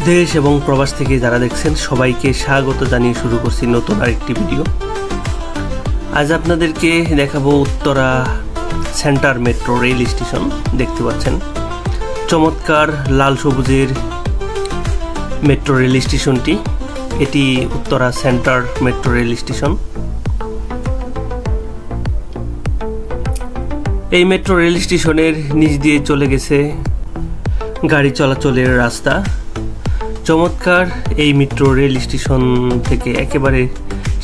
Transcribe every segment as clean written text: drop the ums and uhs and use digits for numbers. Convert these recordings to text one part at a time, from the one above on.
দেশ এবং প্রবাস থেকে যারা দেখছেন সবাইকে স্বাগত জানিয়ে শুরু করছি নতুন আরেকটি ভিডিও। আজ আপনাদেরকে দেখাবো Uttara centre metro rail station. দেখতে পাচ্ছেন চমৎকার লাল সবুজের মেট্রো রেল স্টেশনটি। এটি Uttara centre metro rail station. এই মেট্রো রেল স্টেশনের নিচ দিয়ে চলে গেছে গাড়ি চলাচলের রাস্তা। চমৎকার এই মেট্রো রেল স্টেশন থেকে একেবারে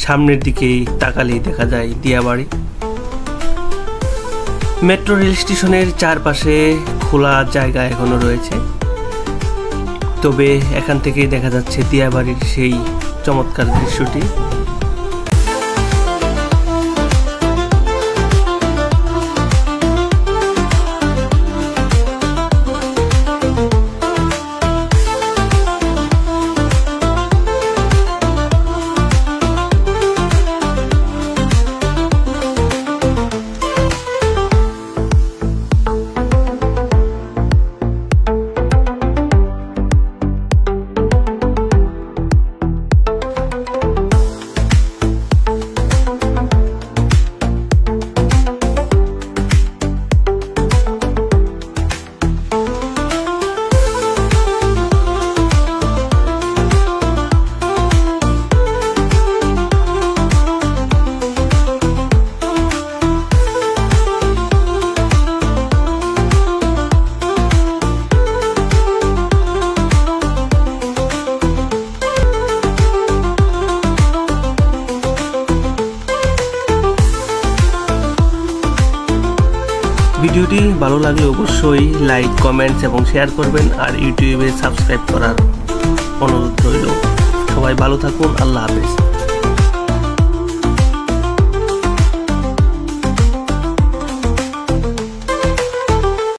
সামনের দিকেই তাকালেই দেখা যায় দিয়াবাড়ি। মেট্রো রেল স্টেশনের চারপাশে খোলা জায়গা এখনো রয়েছে, তবে এখান থেকেই দেখা যাচ্ছে দিয়াবাড়ির সেই চমৎকার দৃশ্যটি। ভিডিওটি ভালো লাগলে অবশ্যই লাইক, কমেন্টস এবং শেয়ার করবেন, আর ইউটিউবে সাবস্ক্রাইব করার অনুরোধ রইল। সবাই ভালো থাকুন। আল্লাহ হাফেজ।